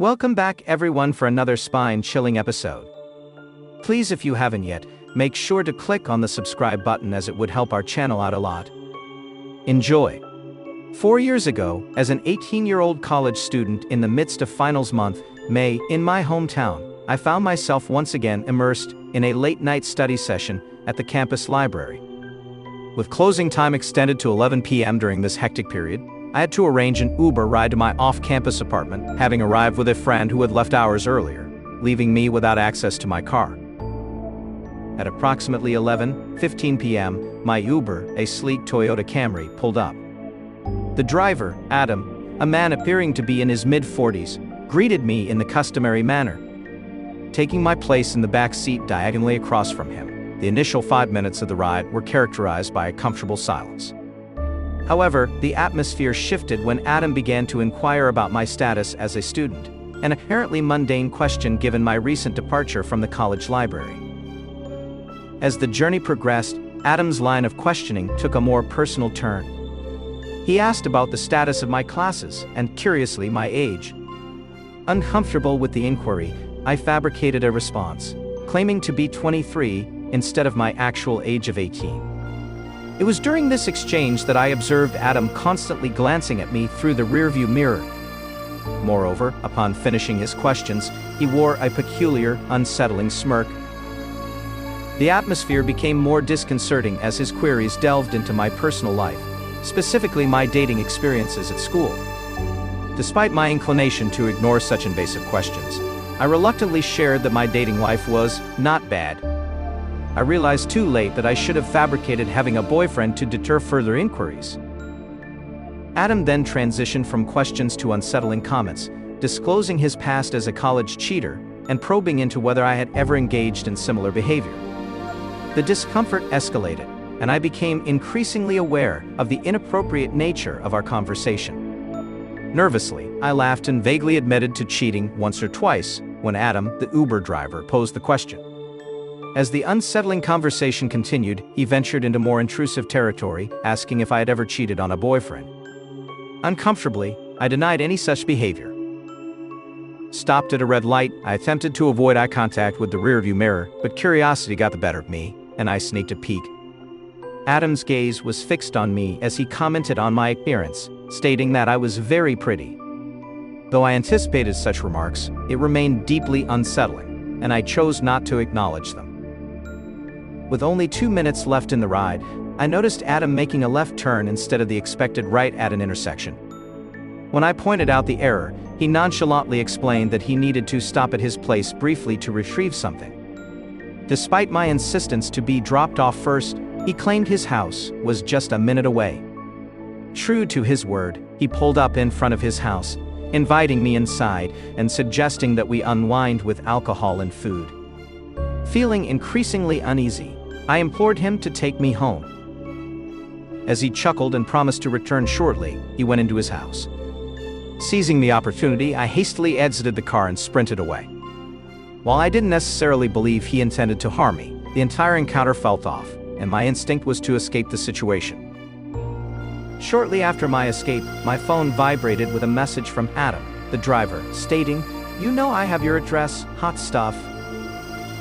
Welcome back everyone for another spine-chilling episode. Please, if you haven't yet, make sure to click on the subscribe button as it would help our channel out a lot. Enjoy. 4 years ago, as an 18-year-old college student in the midst of finals month, May, in my hometown, I found myself once again immersed in a late-night study session at the campus library. With closing time extended to 11 p.m. during this hectic period, I had to arrange an Uber ride to my off-campus apartment, having arrived with a friend who had left hours earlier, leaving me without access to my car. At approximately 11:15 p.m., my Uber, a sleek Toyota Camry, pulled up. The driver, Adam, a man appearing to be in his mid-40s, greeted me in the customary manner. Taking my place in the back seat diagonally across from him, the initial 5 minutes of the ride were characterized by a comfortable silence. However, the atmosphere shifted when Adam began to inquire about my status as a student, an apparently mundane question given my recent departure from the college library. As the journey progressed, Adam's line of questioning took a more personal turn. He asked about the status of my classes and, curiously, my age. Uncomfortable with the inquiry, I fabricated a response, claiming to be 23 instead of my actual age of 18. It was during this exchange that I observed Adam constantly glancing at me through the rearview mirror. Moreover, upon finishing his questions, he wore a peculiar, unsettling smirk. The atmosphere became more disconcerting as his queries delved into my personal life, specifically my dating experiences at school. Despite my inclination to ignore such invasive questions, I reluctantly shared that my dating life was not bad. I realized too late that I should have fabricated having a boyfriend to deter further inquiries. Adam then transitioned from questions to unsettling comments, disclosing his past as a college cheater and probing into whether I had ever engaged in similar behavior. The discomfort escalated, and I became increasingly aware of the inappropriate nature of our conversation. Nervously, I laughed and vaguely admitted to cheating once or twice when Adam, the Uber driver, posed the question. As the unsettling conversation continued, he ventured into more intrusive territory, asking if I had ever cheated on a boyfriend. Uncomfortably, I denied any such behavior. Stopped at a red light, I attempted to avoid eye contact with the rearview mirror, but curiosity got the better of me, and I sneaked a peek. Adam's gaze was fixed on me as he commented on my appearance, stating that I was very pretty. Though I anticipated such remarks, it remained deeply unsettling, and I chose not to acknowledge them. With only 2 minutes left in the ride, I noticed Adam making a left turn instead of the expected right at an intersection. When I pointed out the error, he nonchalantly explained that he needed to stop at his place briefly to retrieve something. Despite my insistence to be dropped off first, he claimed his house was just a minute away. True to his word, he pulled up in front of his house, inviting me inside and suggesting that we unwind with alcohol and food. Feeling increasingly uneasy, I implored him to take me home. As he chuckled and promised to return shortly, he went into his house. Seizing the opportunity, I hastily exited the car and sprinted away. While I didn't necessarily believe he intended to harm me, the entire encounter felt off, and my instinct was to escape the situation. Shortly after my escape, my phone vibrated with a message from Adam, the driver, stating, "You know I have your address, hot stuff."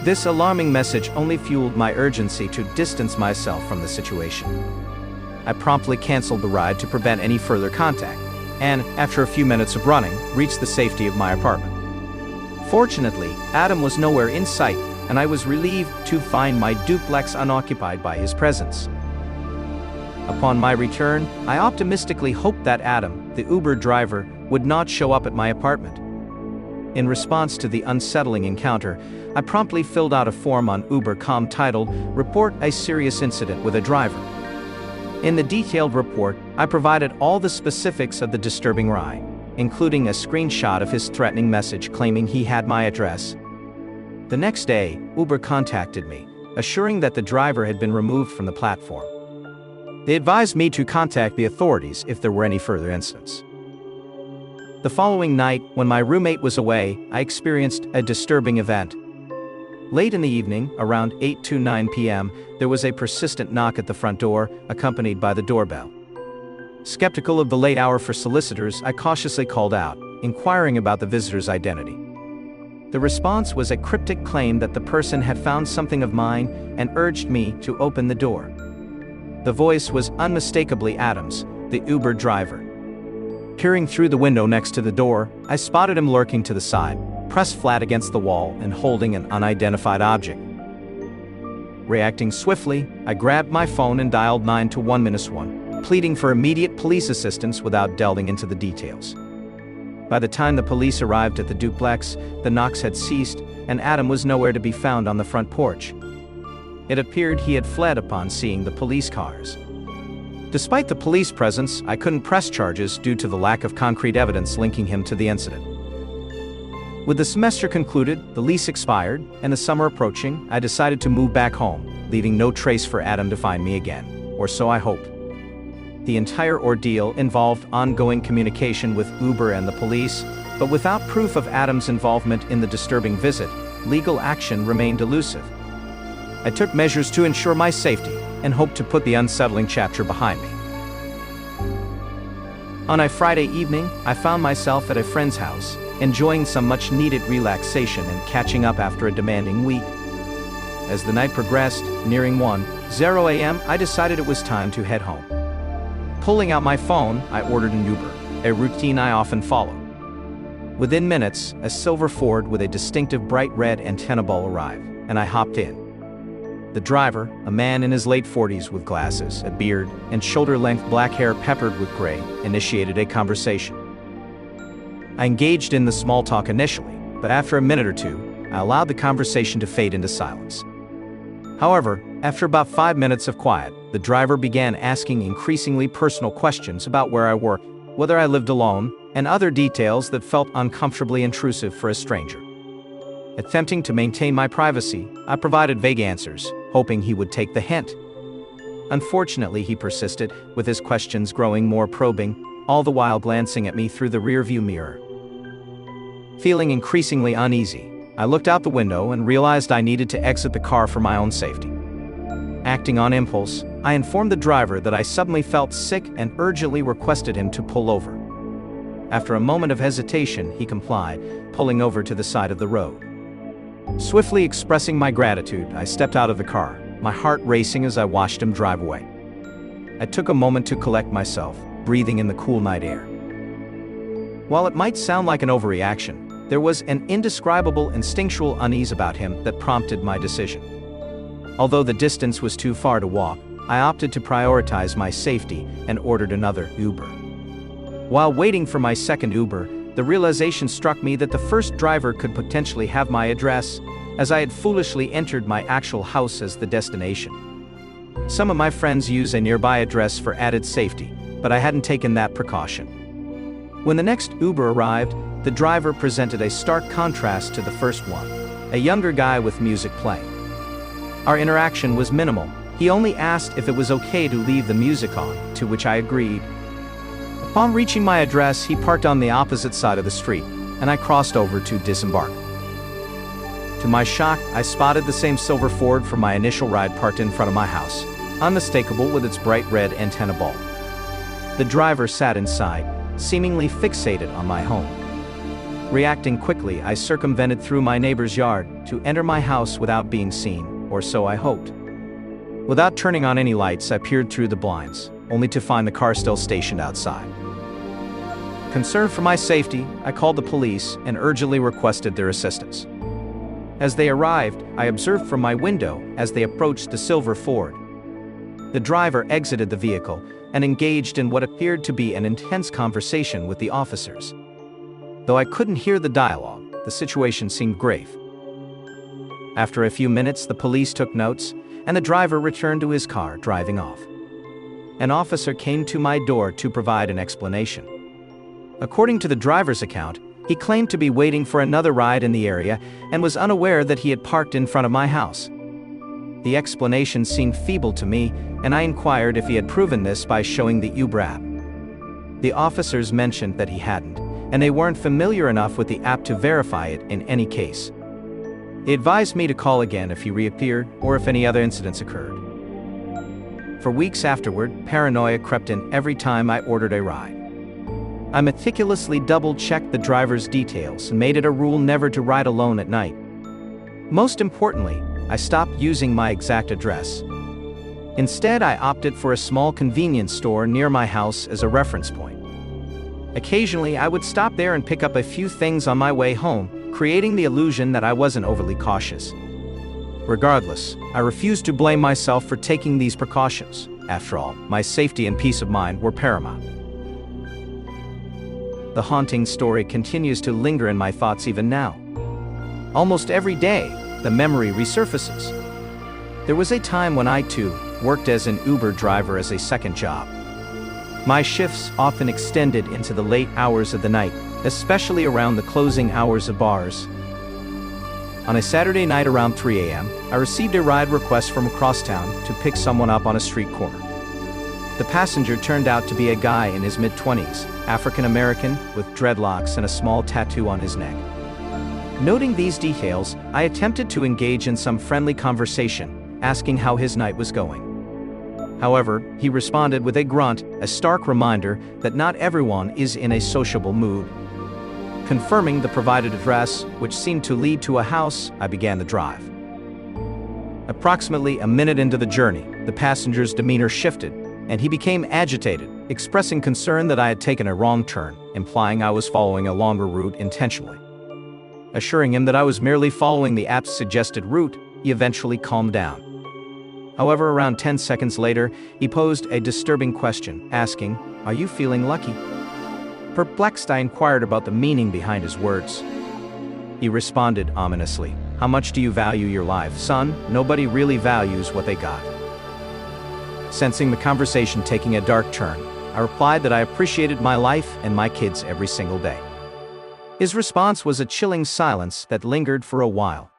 This alarming message only fueled my urgency to distance myself from the situation. I promptly canceled the ride to prevent any further contact, and, after a few minutes of running, reached the safety of my apartment. Fortunately, Adam was nowhere in sight, and I was relieved to find my duplex unoccupied by his presence. Upon my return, I optimistically hoped that Adam, the Uber driver, would not show up at my apartment. In response to the unsettling encounter, I promptly filled out a form on Uber.com titled, "Report a Serious Incident with a Driver." In the detailed report, I provided all the specifics of the disturbing ride, including a screenshot of his threatening message claiming he had my address. The next day, Uber contacted me, assuring that the driver had been removed from the platform. They advised me to contact the authorities if there were any further incidents. The following night, when my roommate was away, I experienced a disturbing event. Late in the evening, around 8 to 9 p.m., there was a persistent knock at the front door, accompanied by the doorbell. Skeptical of the late hour for solicitors, I cautiously called out, inquiring about the visitor's identity. The response was a cryptic claim that the person had found something of mine and urged me to open the door. The voice was unmistakably Adam's, the Uber driver. Peering through the window next to the door, I spotted him lurking to the side, pressed flat against the wall and holding an unidentified object. Reacting swiftly, I grabbed my phone and dialed 911, pleading for immediate police assistance without delving into the details. By the time the police arrived at the duplex, the knocks had ceased, and Adam was nowhere to be found on the front porch. It appeared he had fled upon seeing the police cars. Despite the police presence, I couldn't press charges due to the lack of concrete evidence linking him to the incident. With the semester concluded, the lease expired, and the summer approaching, I decided to move back home, leaving no trace for Adam to find me again, or so I hoped. The entire ordeal involved ongoing communication with Uber and the police, but without proof of Adam's involvement in the disturbing visit, legal action remained elusive. I took measures to ensure my safety and hoped to put the unsettling chapter behind me. On a Friday evening, I found myself at a friend's house, enjoying some much-needed relaxation and catching up after a demanding week. As the night progressed, nearing 1:00 a.m., I decided it was time to head home. Pulling out my phone, I ordered an Uber, a routine I often follow. Within minutes, a silver Ford with a distinctive bright red antenna ball arrived, and I hopped in. The driver, a man in his late 40s with glasses, a beard, and shoulder-length black hair peppered with gray, initiated a conversation. I engaged in the small talk initially, but after a minute or two, I allowed the conversation to fade into silence. However, after about 5 minutes of quiet, the driver began asking increasingly personal questions about where I worked, whether I lived alone, and other details that felt uncomfortably intrusive for a stranger. Attempting to maintain my privacy, I provided vague answers, hoping he would take the hint. Unfortunately, he persisted, with his questions growing more probing, all the while glancing at me through the rearview mirror. Feeling increasingly uneasy, I looked out the window and realized I needed to exit the car for my own safety. Acting on impulse, I informed the driver that I suddenly felt sick and urgently requested him to pull over. After a moment of hesitation, he complied, pulling over to the side of the road. Swiftly expressing my gratitude, I stepped out of the car, my heart racing as I watched him drive away. I took a moment to collect myself, breathing in the cool night air. While it might sound like an overreaction, there was an indescribable instinctual unease about him that prompted my decision. Although the distance was too far to walk, I opted to prioritize my safety and ordered another Uber. While waiting for my second Uber, the realization struck me that the first driver could potentially have my address, as I had foolishly entered my actual house as the destination. Some of my friends use a nearby address for added safety, but I hadn't taken that precaution. When the next Uber arrived, the driver presented a stark contrast to the first one, a younger guy with music playing. Our interaction was minimal. He only asked if it was okay to leave the music on, to which I agreed. Upon reaching my address, he parked on the opposite side of the street, and I crossed over to disembark. To my shock, I spotted the same silver Ford from my initial ride parked in front of my house, unmistakable with its bright red antenna ball. The driver sat inside, seemingly fixated on my home. Reacting quickly, I circumvented through my neighbor's yard to enter my house without being seen, or so I hoped. Without turning on any lights, I peered through the blinds, only to find the car still stationed outside. Concerned for my safety, I called the police and urgently requested their assistance. As they arrived, I observed from my window as they approached the silver Ford. The driver exited the vehicle and engaged in what appeared to be an intense conversation with the officers. Though I couldn't hear the dialogue, the situation seemed grave. After a few minutes, the police took notes, and the driver returned to his car, driving off. An officer came to my door to provide an explanation. According to the driver's account, he claimed to be waiting for another ride in the area and was unaware that he had parked in front of my house. The explanation seemed feeble to me, and I inquired if he had proven this by showing the Uber app. The officers mentioned that he hadn't, and they weren't familiar enough with the app to verify it in any case. They advised me to call again if he reappeared or if any other incidents occurred. For weeks afterward, paranoia crept in every time I ordered a ride. I meticulously double-checked the driver's details and made it a rule never to ride alone at night. Most importantly, I stopped using my exact address. Instead, I opted for a small convenience store near my house as a reference point. Occasionally, I would stop there and pick up a few things on my way home, creating the illusion that I wasn't overly cautious. Regardless, I refused to blame myself for taking these precautions. After all, my safety and peace of mind were paramount. The haunting story continues to linger in my thoughts even now. Almost every day, the memory resurfaces. There was a time when I, too, worked as an Uber driver as a second job. My shifts often extended into the late hours of the night, especially around the closing hours of bars. On a Saturday night around 3 a.m., I received a ride request from across town to pick someone up on a street corner. The passenger turned out to be a guy in his mid-20s, African-American, with dreadlocks and a small tattoo on his neck. Noting these details, I attempted to engage in some friendly conversation, asking how his night was going. However, he responded with a grunt, a stark reminder that not everyone is in a sociable mood. Confirming the provided address, which seemed to lead to a house, I began the drive. Approximately a minute into the journey, the passenger's demeanor shifted, and he became agitated, expressing concern that I had taken a wrong turn, implying I was following a longer route intentionally. Assuring him that I was merely following the app's suggested route, he eventually calmed down. However, around 10 seconds later, he posed a disturbing question, asking, "Are you feeling lucky?" Perplexed, I inquired about the meaning behind his words. He responded ominously, "How much do you value your life, son? Nobody really values what they got." Sensing the conversation taking a dark turn, I replied that I appreciated my life and my kids every single day. His response was a chilling silence that lingered for a while.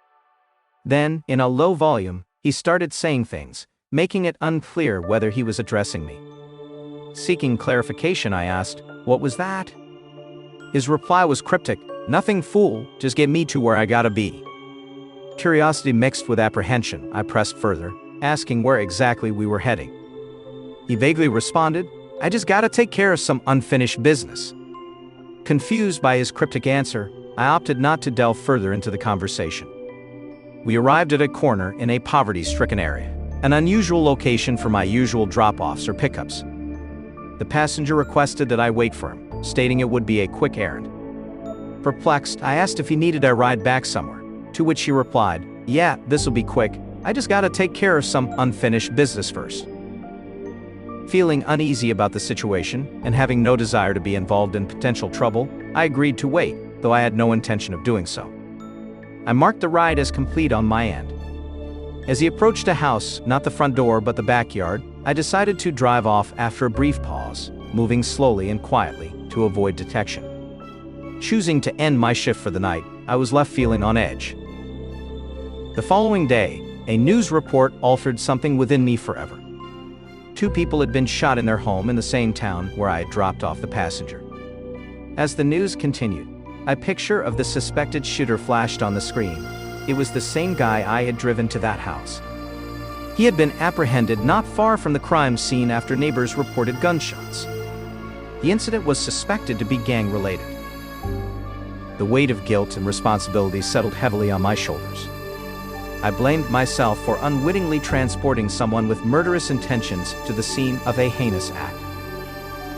Then, in a low volume, he started saying things, making it unclear whether he was addressing me. Seeking clarification, I asked, "What was that?" His reply was cryptic, "Nothing, fool, just get me to where I gotta be." Curiosity mixed with apprehension, I pressed further, asking where exactly we were heading. He vaguely responded, "I just gotta take care of some unfinished business." Confused by his cryptic answer, I opted not to delve further into the conversation. We arrived at a corner in a poverty-stricken area, an unusual location for my usual drop-offs or pickups. The passenger requested that I wait for him, stating it would be a quick errand. Perplexed, I asked if he needed a ride back somewhere, to which he replied, "Yeah, this'll be quick. I just gotta take care of some unfinished business first." Feeling uneasy about the situation, and having no desire to be involved in potential trouble, I agreed to wait, though I had no intention of doing so. I marked the ride as complete on my end. As he approached a house, not the front door but the backyard, I decided to drive off after a brief pause, moving slowly and quietly to avoid detection. Choosing to end my shift for the night, I was left feeling on edge. The following day, a news report altered something within me forever. 2 people had been shot in their home in the same town where I had dropped off the passenger. As the news continued, a picture of the suspected shooter flashed on the screen. It was the same guy I had driven to that house. He had been apprehended not far from the crime scene after neighbors reported gunshots. The incident was suspected to be gang-related. The weight of guilt and responsibility settled heavily on my shoulders. I blamed myself for unwittingly transporting someone with murderous intentions to the scene of a heinous act.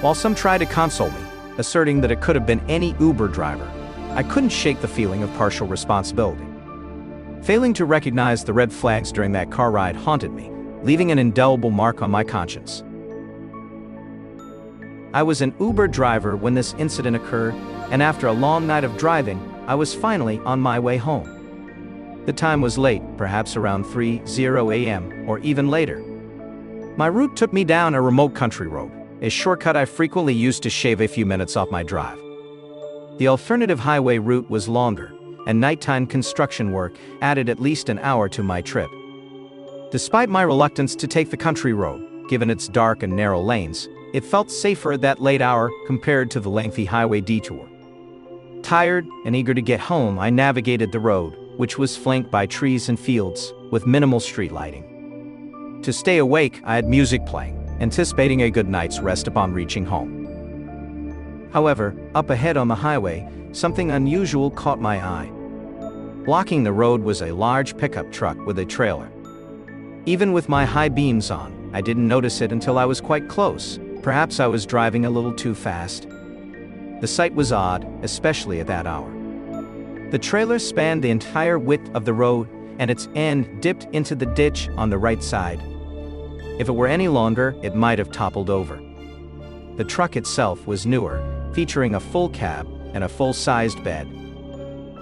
While some tried to console me, asserting that it could have been any Uber driver, I couldn't shake the feeling of partial responsibility. Failing to recognize the red flags during that car ride haunted me, leaving an indelible mark on my conscience. I was an Uber driver when this incident occurred, and after a long night of driving, I was finally on my way home. The time was late, perhaps around 3:00 a.m. or even later. My route took me down a remote country road, a shortcut I frequently used to shave a few minutes off my drive. The alternative highway route was longer, and nighttime construction work added at least an hour to my trip. Despite my reluctance to take the country road, given its dark and narrow lanes, it felt safer at that late hour compared to the lengthy highway detour. Tired and eager to get home, I navigated the road, which was flanked by trees and fields, with minimal street lighting. To stay awake, I had music playing, anticipating a good night's rest upon reaching home. However, up ahead on the highway, something unusual caught my eye. Blocking the road was a large pickup truck with a trailer. Even with my high beams on, I didn't notice it until I was quite close. Perhaps I was driving a little too fast. The sight was odd, especially at that hour. The trailer spanned the entire width of the road, and its end dipped into the ditch on the right side. If it were any longer, it might have toppled over. The truck itself was newer, featuring a full cab and a full-sized bed.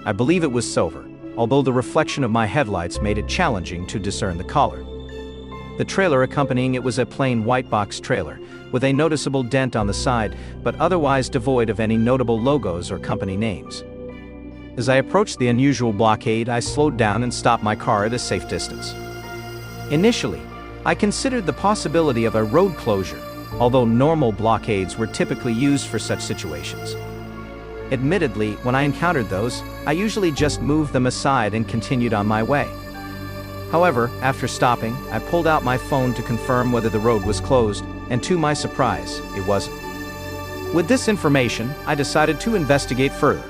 I believe it was silver, although the reflection of my headlights made it challenging to discern the color. The trailer accompanying it was a plain white box trailer, with a noticeable dent on the side, but otherwise devoid of any notable logos or company names. As I approached the unusual blockade, I slowed down and stopped my car at a safe distance. Initially, I considered the possibility of a road closure, although normal blockades were typically used for such situations. Admittedly, when I encountered those, I usually just moved them aside and continued on my way. However, after stopping, I pulled out my phone to confirm whether the road was closed, and to my surprise, it wasn't. With this information, I decided to investigate further.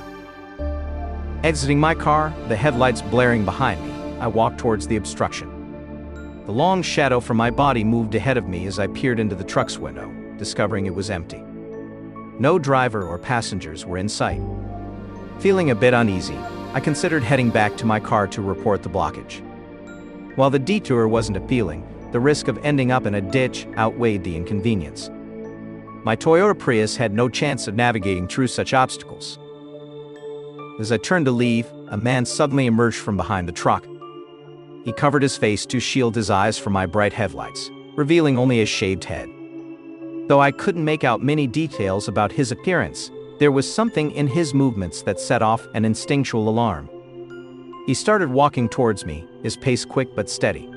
Exiting my car, the headlights blaring behind me, I walked towards the obstruction. The long shadow from my body moved ahead of me as I peered into the truck's window, discovering it was empty. No driver or passengers were in sight. Feeling a bit uneasy, I considered heading back to my car to report the blockage. While the detour wasn't appealing, the risk of ending up in a ditch outweighed the inconvenience. My Toyota Prius had no chance of navigating through such obstacles. As I turned to leave, a man suddenly emerged from behind the truck. He covered his face to shield his eyes from my bright headlights, revealing only a shaved head. Though I couldn't make out many details about his appearance, there was something in his movements that set off an instinctual alarm. He started walking towards me, his pace quick but steady.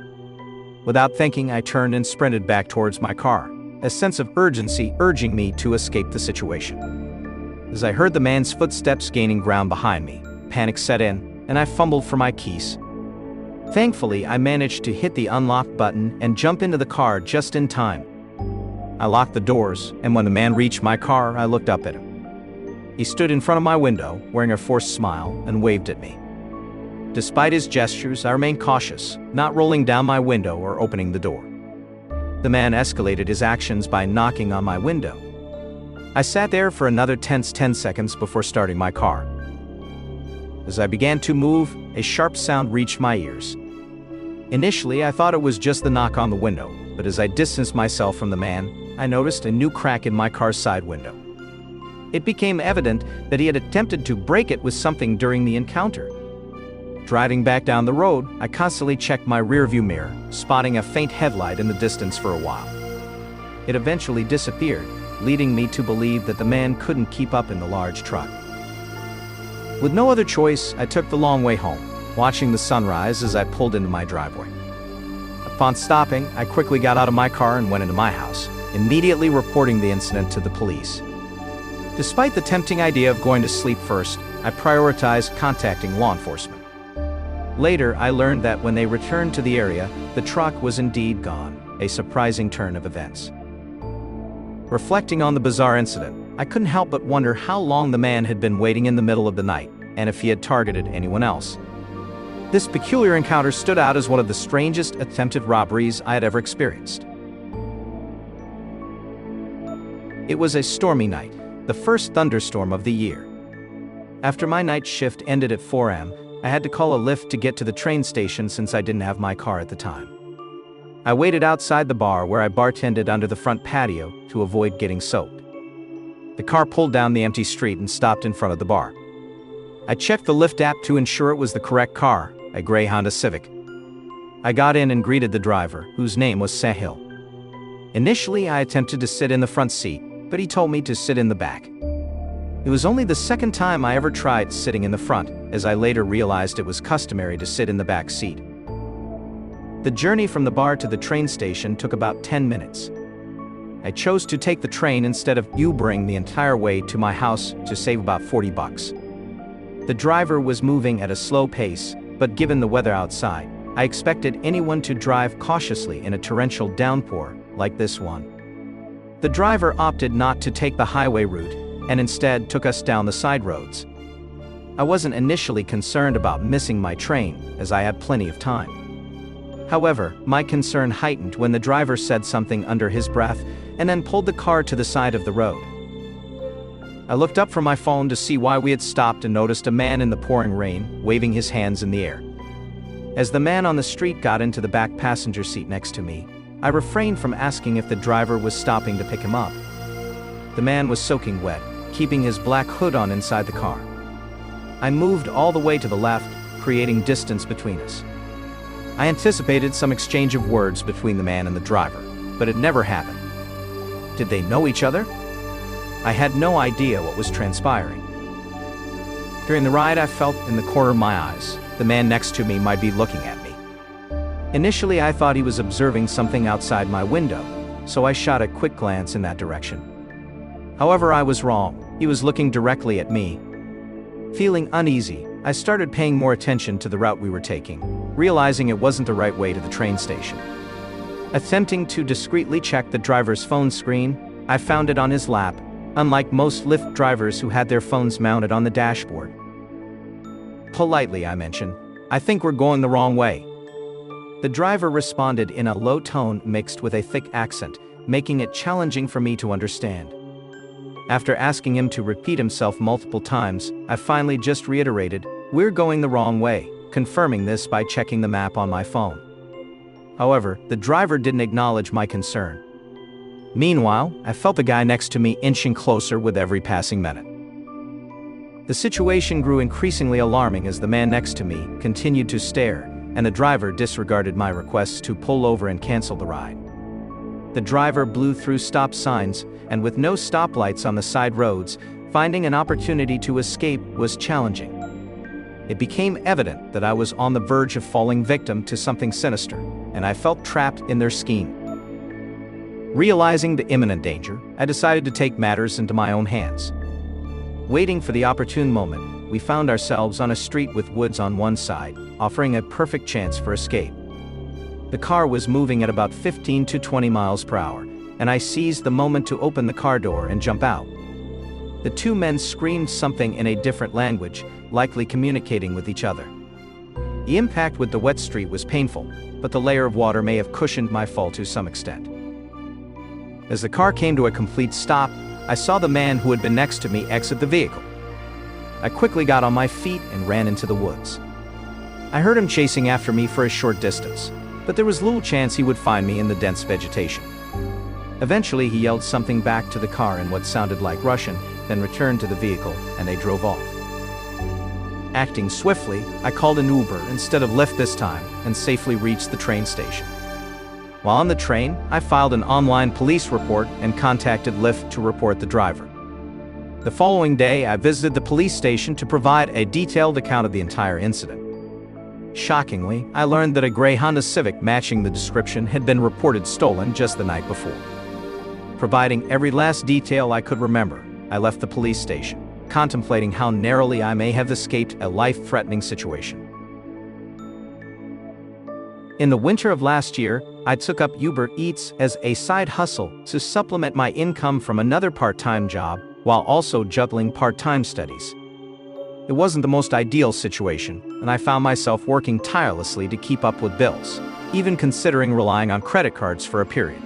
Without thinking, I turned and sprinted back towards my car, a sense of urgency urging me to escape the situation. As I heard the man's footsteps gaining ground behind me, panic set in, and I fumbled for my keys. Thankfully, I managed to hit the unlock button and jump into the car just in time. I locked the doors, and when the man reached my car, I looked up at him. He stood in front of my window, wearing a forced smile, and waved at me. Despite his gestures, I remained cautious, not rolling down my window or opening the door. The man escalated his actions by knocking on my window. I sat there for another tense 10 seconds before starting my car. As I began to move, a sharp sound reached my ears. Initially, I thought it was just the knock on the window, but as I distanced myself from the man, I noticed a new crack in my car's side window. It became evident that he had attempted to break it with something during the encounter. Driving back down the road, I constantly checked my rearview mirror, spotting a faint headlight in the distance for a while. It eventually disappeared, leading me to believe that the man couldn't keep up in the large truck. With no other choice, I took the long way home, watching the sunrise as I pulled into my driveway. Upon stopping, I quickly got out of my car and went into my house, immediately reporting the incident to the police. Despite the tempting idea of going to sleep first, I prioritized contacting law enforcement. Later, I learned that when they returned to the area, the truck was indeed gone, a surprising turn of events. Reflecting on the bizarre incident, I couldn't help but wonder how long the man had been waiting in the middle of the night, and if he had targeted anyone else. This peculiar encounter stood out as one of the strangest attempted robberies I had ever experienced. It was a stormy night, the first thunderstorm of the year. After my night shift ended at 4 a.m., I had to call a lift to get to the train station since I didn't have my car at the time. I waited outside the bar where I bartended under the front patio to avoid getting soaked. The car pulled down the empty street and stopped in front of the bar. I checked the Lyft app to ensure it was the correct car, a gray Honda Civic. I got in and greeted the driver, whose name was Sahil. Initially, I attempted to sit in the front seat, but he told me to sit in the back. It was only the second time I ever tried sitting in the front, as I later realized it was customary to sit in the back seat. The journey from the bar to the train station took about 10 minutes. I chose to take the train instead of Ubering the entire way to my house to save about $40. The driver was moving at a slow pace, but given the weather outside, I expected anyone to drive cautiously in a torrential downpour like this one. The driver opted not to take the highway route, and instead took us down the side roads. I wasn't initially concerned about missing my train, as I had plenty of time. However, my concern heightened when the driver said something under his breath and then pulled the car to the side of the road. I looked up from my phone to see why we had stopped and noticed a man in the pouring rain, waving his hands in the air. As the man on the street got into the back passenger seat next to me, I refrained from asking if the driver was stopping to pick him up. The man was soaking wet, keeping his black hood on inside the car. I moved all the way to the left, creating distance between us. I anticipated some exchange of words between the man and the driver, but it never happened. Did they know each other? I had no idea what was transpiring. During the ride, I felt in the corner of my eyes, the man next to me might be looking at me. Initially, I thought he was observing something outside my window, so I shot a quick glance in that direction. However, I was wrong. He was looking directly at me. Feeling uneasy, I started paying more attention to the route we were taking, realizing it wasn't the right way to the train station. Attempting to discreetly check the driver's phone screen, I found it on his lap, unlike most Lyft drivers who had their phones mounted on the dashboard. Politely, I mentioned, "I think we're going the wrong way." The driver responded in a low tone mixed with a thick accent, making it challenging for me to understand. After asking him to repeat himself multiple times, I finally just reiterated, "We're going the wrong way," confirming this by checking the map on my phone. However, the driver didn't acknowledge my concern. Meanwhile, I felt the guy next to me inching closer with every passing minute. The situation grew increasingly alarming as the man next to me continued to stare, and the driver disregarded my requests to pull over and cancel the ride. The driver blew through stop signs, and with no stoplights on the side roads, finding an opportunity to escape was challenging. It became evident that I was on the verge of falling victim to something sinister, and I felt trapped in their scheme. Realizing the imminent danger, I decided to take matters into my own hands. Waiting for the opportune moment, we found ourselves on a street with woods on one side, offering a perfect chance for escape. The car was moving at about 15 to 20 miles per hour, and I seized the moment to open the car door and jump out. The two men screamed something in a different language, likely communicating with each other. The impact with the wet street was painful, but the layer of water may have cushioned my fall to some extent. As the car came to a complete stop, I saw the man who had been next to me exit the vehicle. I quickly got on my feet and ran into the woods. I heard him chasing after me for a short distance, but there was little chance he would find me in the dense vegetation. Eventually, he yelled something back to the car in what sounded like Russian, then returned to the vehicle, and they drove off. Acting swiftly, I called an Uber instead of Lyft this time, and safely reached the train station. While on the train, I filed an online police report and contacted Lyft to report the driver. The following day, I visited the police station to provide a detailed account of the entire incident. Shockingly, I learned that a gray Honda Civic matching the description had been reported stolen just the night before. Providing every last detail I could remember, I left the police station, contemplating how narrowly I may have escaped a life-threatening situation. In the winter of last year, I took up Uber Eats as a side hustle to supplement my income from another part-time job, while also juggling part-time studies. It wasn't the most ideal situation, and I found myself working tirelessly to keep up with bills, even considering relying on credit cards for a period.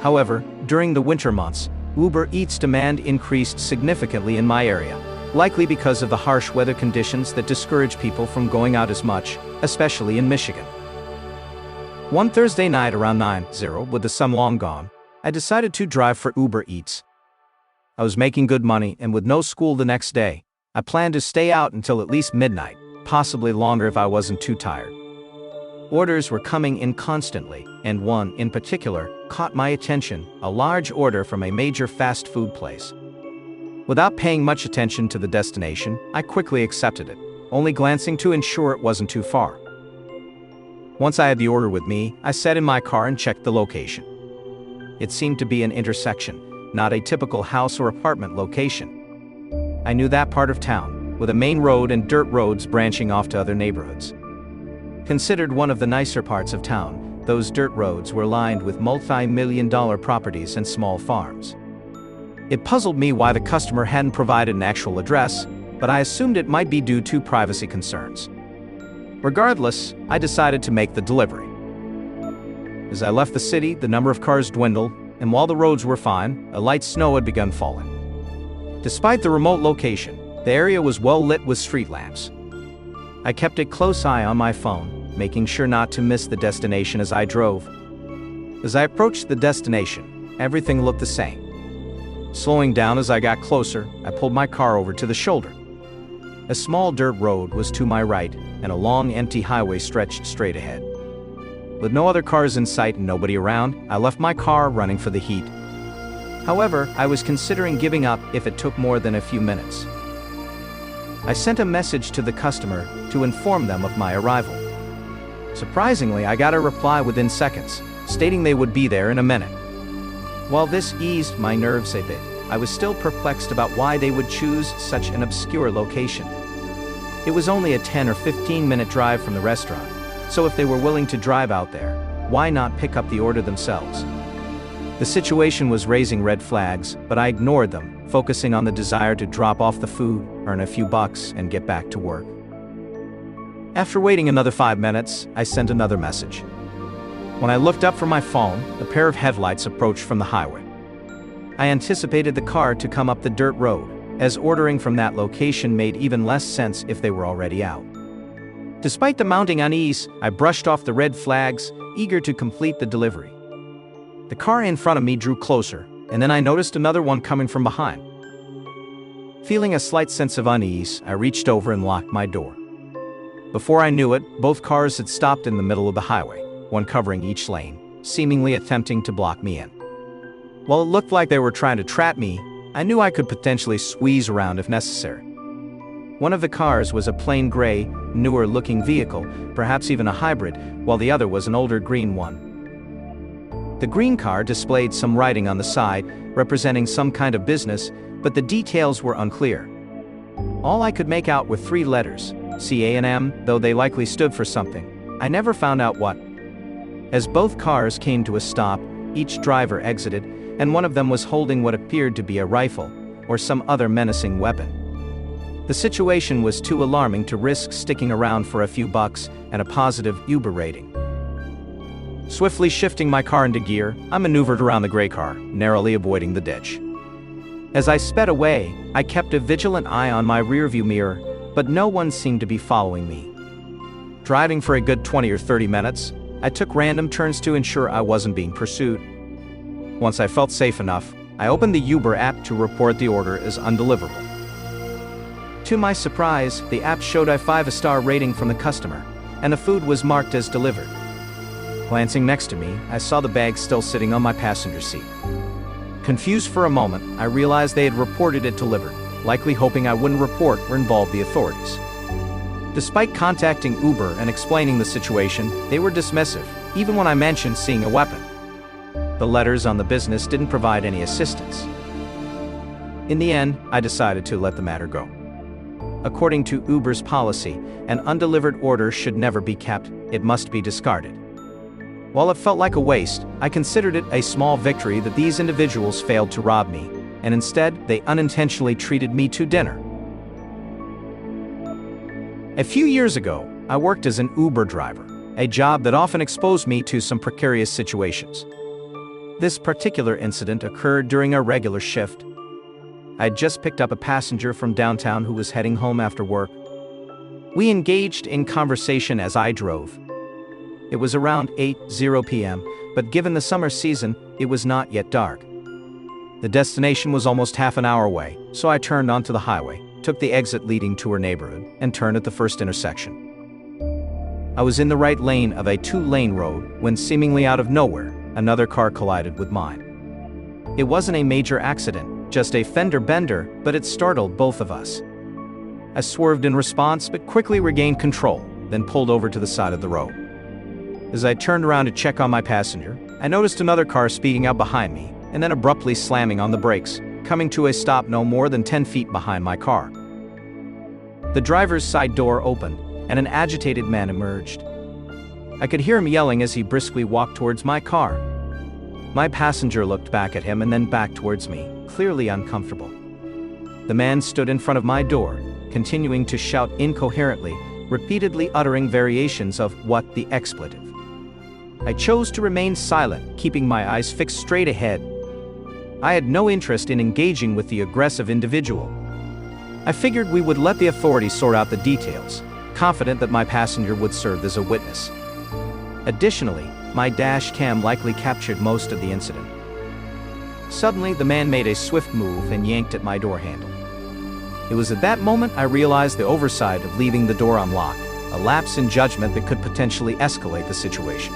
However, during the winter months, Uber Eats demand increased significantly in my area, likely because of the harsh weather conditions that discourage people from going out as much, especially in Michigan. One Thursday night around 9:00, with the sun long gone, I decided to drive for Uber Eats. I was making good money, and with no school the next day, I planned to stay out until at least midnight, possibly longer if I wasn't too tired. Orders were coming in constantly, and one, in particular, caught my attention, a large order from a major fast food place. Without paying much attention to the destination, I quickly accepted it, only glancing to ensure it wasn't too far. Once I had the order with me, I sat in my car and checked the location. It seemed to be an intersection, not a typical house or apartment location. I knew that part of town, with a main road and dirt roads branching off to other neighborhoods. Considered one of the nicer parts of town, those dirt roads were lined with multi-million-dollar properties and small farms. It puzzled me why the customer hadn't provided an actual address, but I assumed it might be due to privacy concerns. Regardless, I decided to make the delivery. As I left the city, the number of cars dwindled, and while the roads were fine, a light snow had begun falling. Despite the remote location, the area was well lit with street lamps. I kept a close eye on my phone, making sure not to miss the destination as I drove. As I approached the destination, everything looked the same. Slowing down as I got closer, I pulled my car over to the shoulder. A small dirt road was to my right, and a long empty highway stretched straight ahead. With no other cars in sight and nobody around, I left my car running for the heat. However, I was considering giving up if it took more than a few minutes. I sent a message to the customer to inform them of my arrival. Surprisingly, I got a reply within seconds, stating they would be there in a minute. While this eased my nerves a bit, I was still perplexed about why they would choose such an obscure location. It was only a 10 or 15-minute drive from the restaurant, so if they were willing to drive out there, why not pick up the order themselves? The situation was raising red flags, but I ignored them, focusing on the desire to drop off the food, earn a few bucks, and get back to work. After waiting another 5 minutes, I sent another message. When I looked up from my phone, a pair of headlights approached from the highway. I anticipated the car to come up the dirt road, as ordering from that location made even less sense if they were already out. Despite the mounting unease, I brushed off the red flags, eager to complete the delivery. The car in front of me drew closer, and then I noticed another one coming from behind. Feeling a slight sense of unease, I reached over and locked my door. Before I knew it, both cars had stopped in the middle of the highway, one covering each lane, seemingly attempting to block me in. While it looked like they were trying to trap me, I knew I could potentially squeeze around if necessary. One of the cars was a plain gray, newer-looking vehicle, perhaps even a hybrid, while the other was an older green one. The green car displayed some writing on the side, representing some kind of business, but the details were unclear. All I could make out were 3 letters, C-A-N-M, though they likely stood for something. I never found out what. As both cars came to a stop, each driver exited, and one of them was holding what appeared to be a rifle, or some other menacing weapon. The situation was too alarming to risk sticking around for a few bucks and a positive Uber rating. Swiftly shifting my car into gear, I maneuvered around the gray car, narrowly avoiding the ditch. As I sped away, I kept a vigilant eye on my rearview mirror, but no one seemed to be following me. Driving for a good 20 or 30 minutes, I took random turns to ensure I wasn't being pursued. Once I felt safe enough, I opened the Uber app to report the order as undeliverable. To my surprise, the app showed a 5-star rating from the customer, and the food was marked as delivered. Glancing next to me, I saw the bag still sitting on my passenger seat. Confused for a moment, I realized they had reported it delivered, likely hoping I wouldn't report or involve the authorities. Despite contacting Uber and explaining the situation, they were dismissive, even when I mentioned seeing a weapon. The letters on the business didn't provide any assistance. In the end, I decided to let the matter go. According to Uber's policy, an undelivered order should never be kept, it must be discarded. While it felt like a waste, I considered it a small victory that these individuals failed to rob me, and instead, they unintentionally treated me to dinner. A few years ago, I worked as an Uber driver, a job that often exposed me to some precarious situations. This particular incident occurred during a regular shift. I had just picked up a passenger from downtown who was heading home after work. We engaged in conversation as I drove. It was around 8:00 p.m., but given the summer season, it was not yet dark. The destination was almost half an hour away, so I turned onto the highway, took the exit leading to her neighborhood, and turned at the first intersection. I was in the right lane of a 2-lane road when, seemingly out of nowhere, another car collided with mine. It wasn't a major accident, just a fender bender, but it startled both of us. I swerved in response but quickly regained control, then pulled over to the side of the road. As I turned around to check on my passenger, I noticed another car speeding out behind me, and then abruptly slamming on the brakes, coming to a stop no more than 10 feet behind my car. The driver's side door opened, and an agitated man emerged. I could hear him yelling as he briskly walked towards my car. My passenger looked back at him and then back towards me, clearly uncomfortable. The man stood in front of my door, continuing to shout incoherently, repeatedly uttering variations of "what the expletive." I chose to remain silent, keeping my eyes fixed straight ahead. I had no interest in engaging with the aggressive individual. I figured we would let the authorities sort out the details, confident that my passenger would serve as a witness. Additionally, my dash cam likely captured most of the incident. Suddenly, the man made a swift move and yanked at my door handle. It was at that moment I realized the oversight of leaving the door unlocked, a lapse in judgment that could potentially escalate the situation.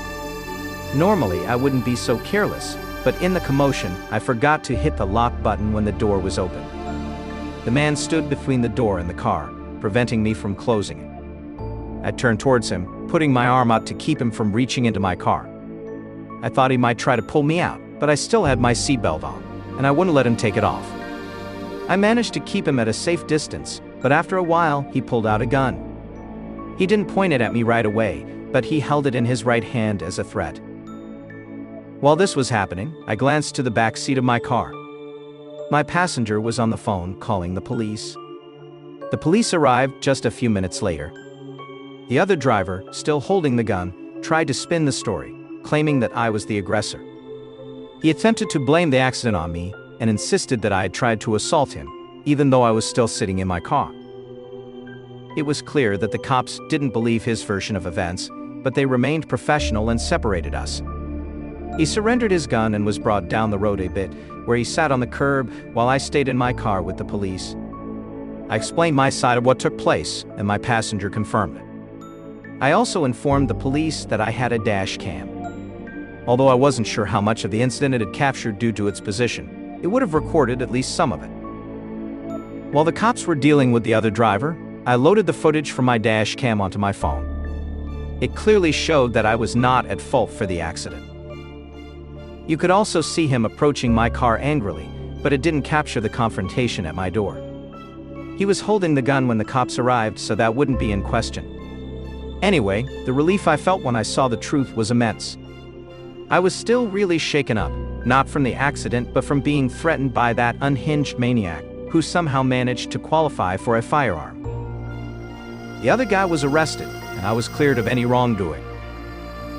Normally, I wouldn't be so careless, but in the commotion, I forgot to hit the lock button when the door was open. The man stood between the door and the car, preventing me from closing it. I turned towards him, putting my arm out to keep him from reaching into my car. I thought he might try to pull me out, but I still had my seatbelt on, and I wouldn't let him take it off. I managed to keep him at a safe distance, but after a while, he pulled out a gun. He didn't point it at me right away, but he held it in his right hand as a threat. While this was happening, I glanced to the back seat of my car. My passenger was on the phone calling the police. The police arrived just a few minutes later. The other driver, still holding the gun, tried to spin the story, claiming that I was the aggressor. He attempted to blame the accident on me and insisted that I had tried to assault him, even though I was still sitting in my car. It was clear that the cops didn't believe his version of events, but they remained professional and separated us. He surrendered his gun and was brought down the road a bit, where he sat on the curb while I stayed in my car with the police. I explained my side of what took place, and my passenger confirmed it. I also informed the police that I had a dash cam. Although I wasn't sure how much of the incident it had captured due to its position, it would have recorded at least some of it. While the cops were dealing with the other driver, I loaded the footage from my dash cam onto my phone. It clearly showed that I was not at fault for the accident. You could also see him approaching my car angrily, but it didn't capture the confrontation at my door. He was holding the gun when the cops arrived, so that wouldn't be in question. Anyway, the relief I felt when I saw the truth was immense. I was still really shaken up, not from the accident but from being threatened by that unhinged maniac, who somehow managed to qualify for a firearm. The other guy was arrested, and I was cleared of any wrongdoing.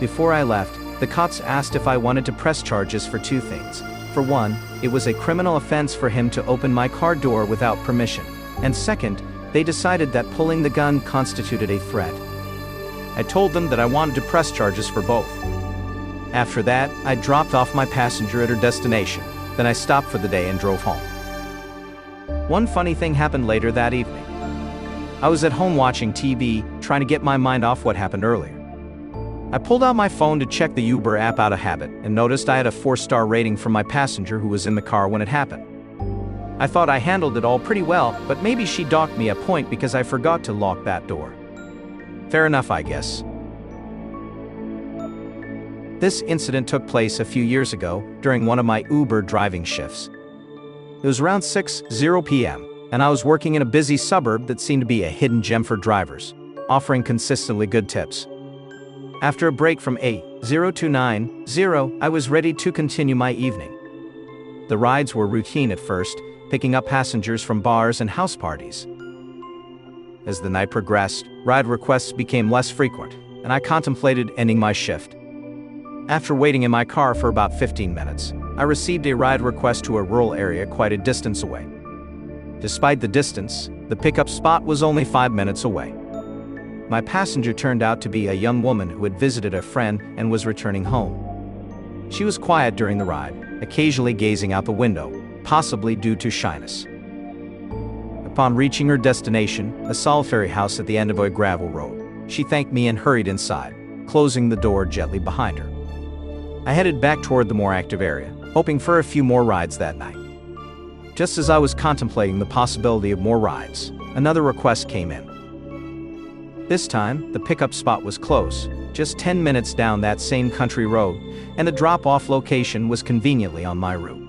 Before I left, the cops asked if I wanted to press charges for two things. For one, it was a criminal offense for him to open my car door without permission, and second, they decided that pulling the gun constituted a threat. I told them that I wanted to press charges for both. After that, I dropped off my passenger at her destination, then I stopped for the day and drove home. One funny thing happened later that evening. I was at home watching TV, trying to get my mind off what happened earlier. I pulled out my phone to check the Uber app out of habit and noticed I had a 4-star rating from my passenger who was in the car when it happened. I thought I handled it all pretty well, but maybe she docked me a point because I forgot to lock that door. Fair enough, I guess. This incident took place a few years ago during one of my Uber driving shifts. It was around 6:00 p.m., and I was working in a busy suburb that seemed to be a hidden gem for drivers, offering consistently good tips. After a break from 8:00 to 9:00, I was ready to continue my evening. The rides were routine at first, picking up passengers from bars and house parties. As the night progressed, ride requests became less frequent, and I contemplated ending my shift. After waiting in my car for about 15 minutes, I received a ride request to a rural area quite a distance away. Despite the distance, the pickup spot was only 5 minutes away. My passenger turned out to be a young woman who had visited a friend and was returning home. She was quiet during the ride, occasionally gazing out the window, possibly due to shyness. Upon reaching her destination, a solitary house at the end of a gravel road, she thanked me and hurried inside, closing the door gently behind her. I headed back toward the more active area, hoping for a few more rides that night. Just as I was contemplating the possibility of more rides, another request came in. This time, the pickup spot was close, just 10 minutes down that same country road, and the drop-off location was conveniently on my route.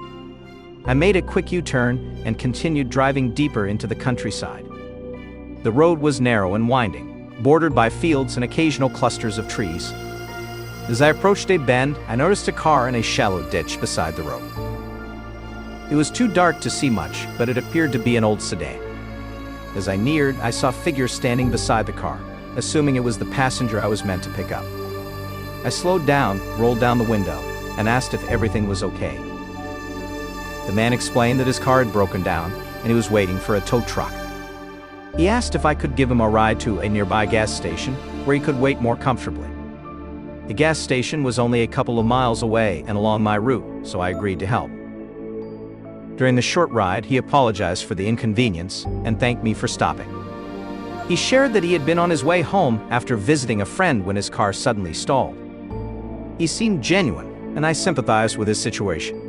I made a quick U-turn and continued driving deeper into the countryside. The road was narrow and winding, bordered by fields and occasional clusters of trees. As I approached a bend, I noticed a car in a shallow ditch beside the road. It was too dark to see much, but it appeared to be an old sedan. As I neared, I saw figures standing beside the car, assuming it was the passenger I was meant to pick up. I slowed down, rolled down the window, and asked if everything was okay. The man explained that his car had broken down, and he was waiting for a tow truck. He asked if I could give him a ride to a nearby gas station, where he could wait more comfortably. The gas station was only a couple of miles away and along my route, so I agreed to help. During the short ride, he apologized for the inconvenience and thanked me for stopping. He shared that he had been on his way home after visiting a friend when his car suddenly stalled. He seemed genuine, and I sympathized with his situation.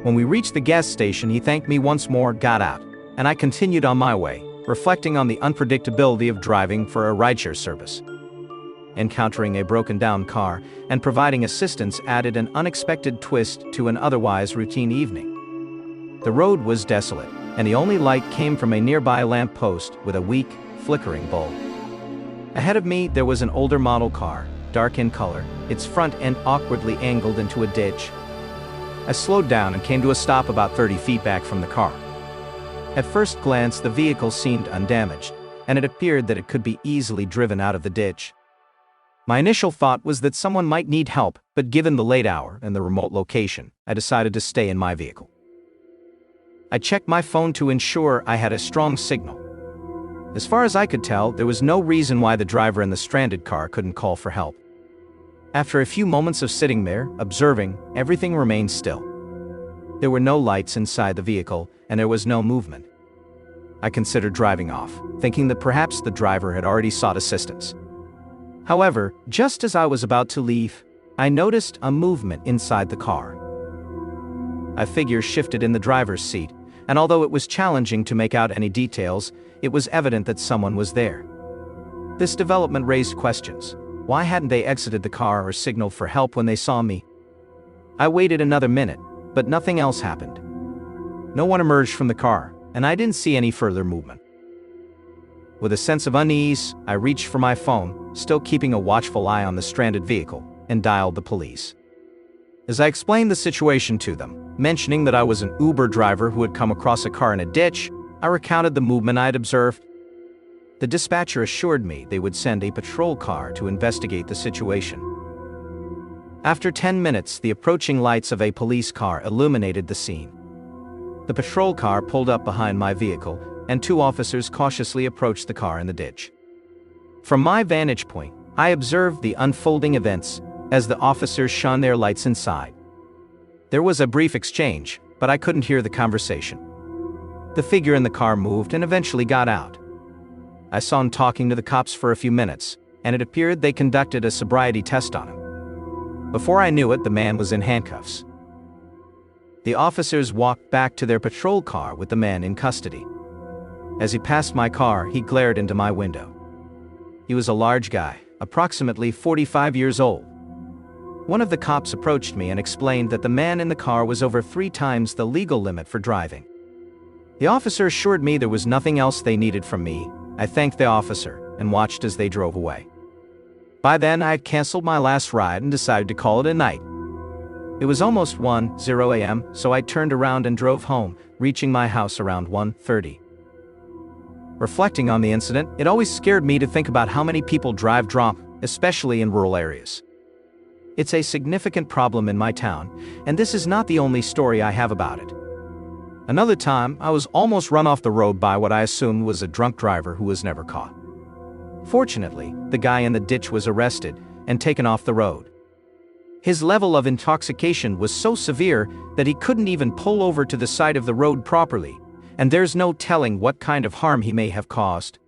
When we reached the gas station, he thanked me once more, got out, and I continued on my way, reflecting on the unpredictability of driving for a rideshare service. Encountering a broken-down car and providing assistance added an unexpected twist to an otherwise routine evening. The road was desolate, and the only light came from a nearby lamp post with a weak, flickering bulb. Ahead of me, there was an older model car, dark in color, its front end awkwardly angled into a ditch. I slowed down and came to a stop about 30 feet back from the car. At first glance, the vehicle seemed undamaged, and it appeared that it could be easily driven out of the ditch. My initial thought was that someone might need help, but given the late hour and the remote location, I decided to stay in my vehicle. I checked my phone to ensure I had a strong signal. As far as I could tell, there was no reason why the driver in the stranded car couldn't call for help. After a few moments of sitting there, observing, everything remained still. There were no lights inside the vehicle, and there was no movement. I considered driving off, thinking that perhaps the driver had already sought assistance. However, just as I was about to leave, I noticed a movement inside the car. A figure shifted in the driver's seat, and although it was challenging to make out any details, it was evident that someone was there. This development raised questions. Why hadn't they exited the car or signaled for help when they saw me? I waited another minute, but nothing else happened. No one emerged from the car, and I didn't see any further movement. With a sense of unease, I reached for my phone, still keeping a watchful eye on the stranded vehicle, and dialed the police. As I explained the situation to them, mentioning that I was an Uber driver who had come across a car in a ditch, I recounted the movement I had observed. The dispatcher assured me they would send a patrol car to investigate the situation. After 10 minutes, the approaching lights of a police car illuminated the scene. The patrol car pulled up behind my vehicle, and 2 officers cautiously approached the car in the ditch. From my vantage point, I observed the unfolding events as the officers shone their lights inside. There was a brief exchange, but I couldn't hear the conversation. The figure in the car moved and eventually got out. I saw him talking to the cops for a few minutes, and it appeared they conducted a sobriety test on him. Before I knew it, the man was in handcuffs. The officers walked back to their patrol car with the man in custody. As he passed my car, he glared into my window. He was a large guy, approximately 45 years old. One of the cops approached me and explained that the man in the car was over 3 times the legal limit for driving. The officer assured me there was nothing else they needed from me. I thanked the officer and watched as they drove away. By then, I had canceled my last ride and decided to call it a night. It was almost 1:00 a.m., so I turned around and drove home, reaching my house around 1:30. Reflecting on the incident, it always scared me to think about how many people drive drunk, especially in rural areas. It's a significant problem in my town, and this is not the only story I have about it. Another time, I was almost run off the road by what I assumed was a drunk driver who was never caught. Fortunately, the guy in the ditch was arrested and taken off the road. His level of intoxication was so severe that he couldn't even pull over to the side of the road properly, and there's no telling what kind of harm he may have caused.